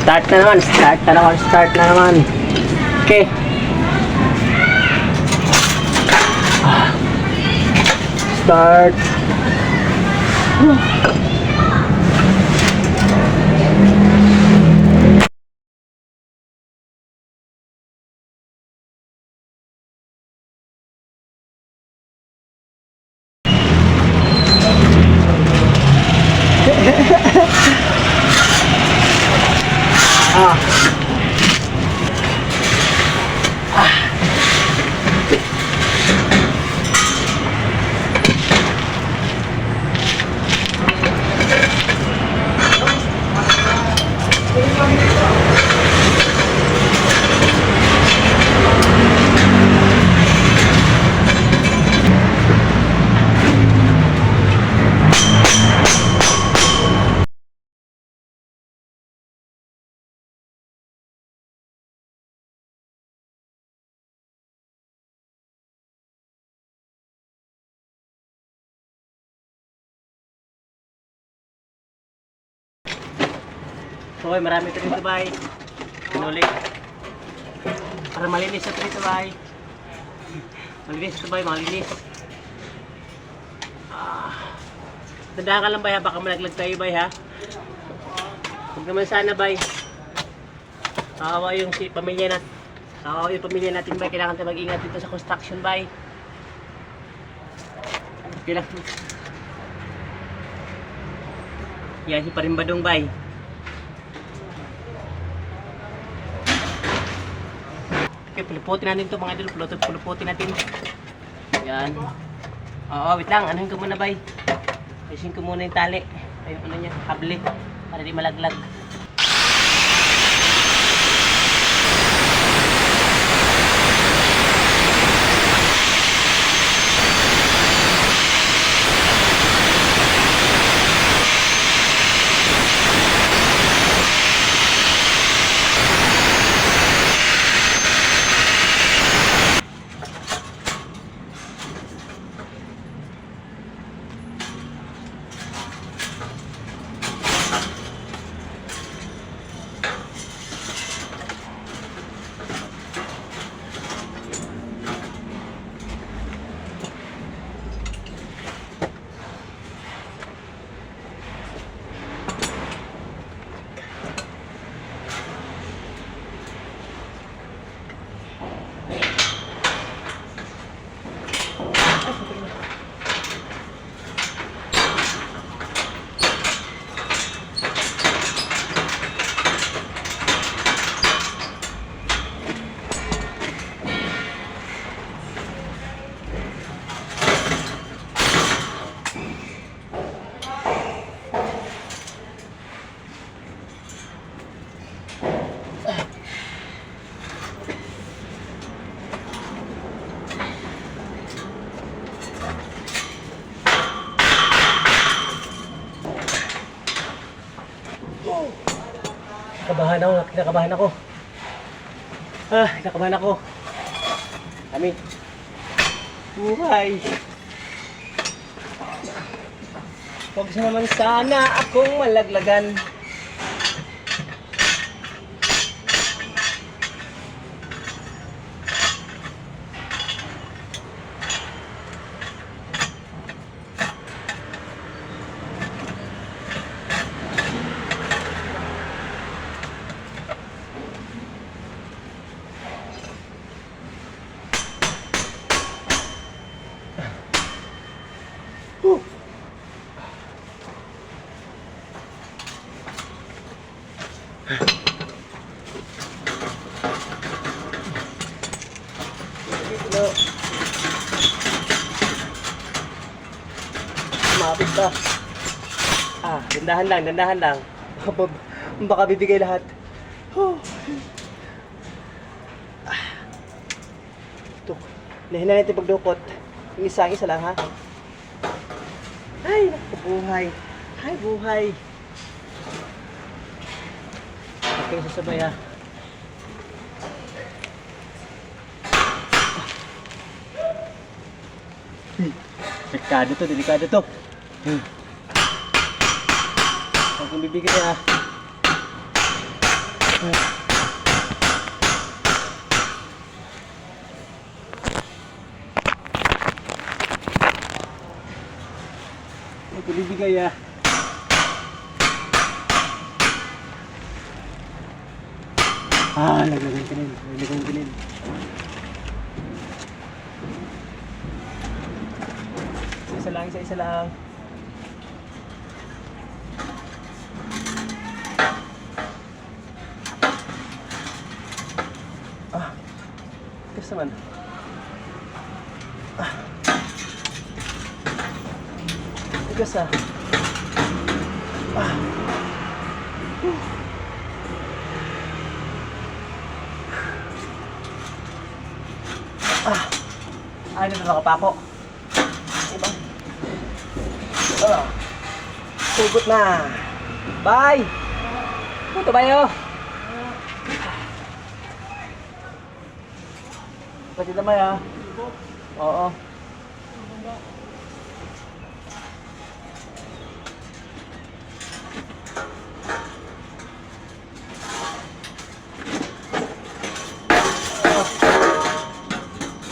Start na naman, start na naman. Okay. Start. Hoy, marami ito dito, bay. Pinulik. Para malinis ito dito, bay. Malinis ito, bay. Malinis. Tandaan ka lang, bay, ha? Baka malaglag tayo, bay, ha? Huwag naman sana, bay. Kawawa yung pamilya natin. Kawawa yung pamilya natin, bay. Kailangan tayo mag-ingat dito sa construction, bay. Kailangan. Yan, si Parimbadong, bay. Okay, puluputin natin ito mga idol. Puluputin natin. Yan. Oo, wait lang. Anuhin ko muna, bay. Ayusin ko muna yung tali. Ay, ano niya, kable. Para di malaglag. Kinakabahan ako. Kinakabahan ako. Kami. Buhay. Huwag naman sana akong malaglagan. Mapit ka. Dandahan lang. Baka bibigay lahat. Ito. Lahin na natin pagdukot. Yung isa lang, ha? Ay, buhay. Ay, buhay. Okay, sasabay, ha? Delikado to. Huwag kong bibigyan, ha? Ito bibigay ah. Laglagan ka rin. Laglagan ka rin. Isa lang, isa lang. Tigas naman. Tigas ah. Ano na nakapako? Diba? Sugot na. Bye! Puto bayo! Pati naman ah. Oo.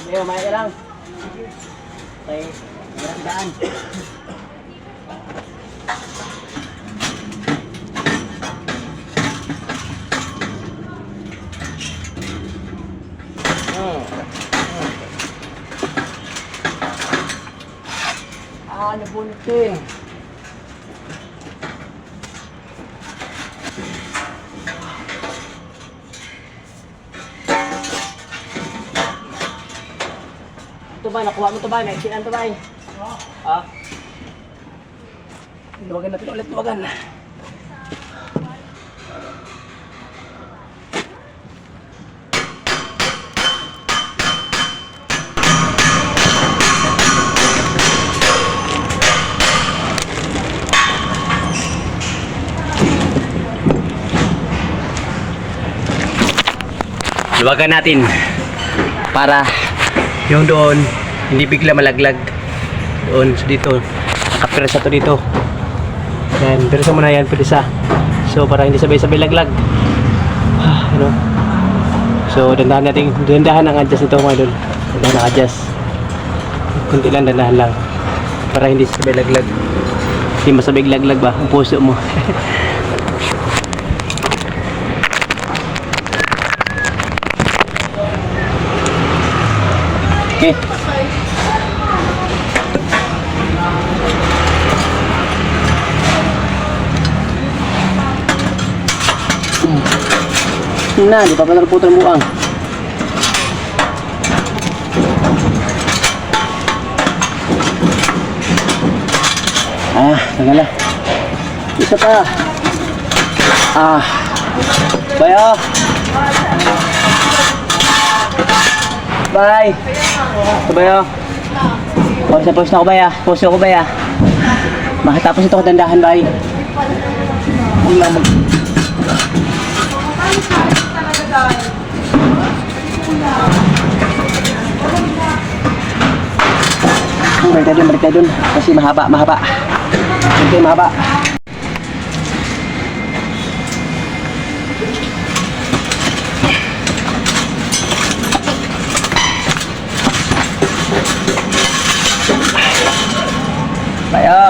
Bayo, maya ka lang. Okay, daan. Nabuntin. Ito ba, nakuha mo ito ba? Naisinan ito ba? Luwagan natin ulit, luwagan. Luwagan natin para yung doon hindi bigla malaglag doon. So dito nakapirsa to dito. Yan, pirsa mo na yan, pirsa. So para hindi sabay-sabay laglag. Ano? So dandahan ang adjust nito mga idol. Dandahan ang adjust. Kunti lang, dandahan lang. Para hindi sabay laglag. Hindi masabay laglag ba ang puso mo. Okay. Na, di pa pala putol buang. Tanggal. Isa pa. Bayo. Bye. Bayo. Pause na ako baya. Pause ako baya. Makatapos ito kadandahan, bye. Huwag lang mag... Balik tayo dun. Kasi mahaba. Okay, mahaba. Bayo.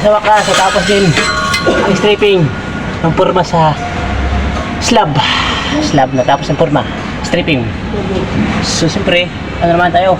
Sa wakas, tapos din ang stripping ng forma sa slab na tapos ng forma stripping. So siyempre ano naman tayo,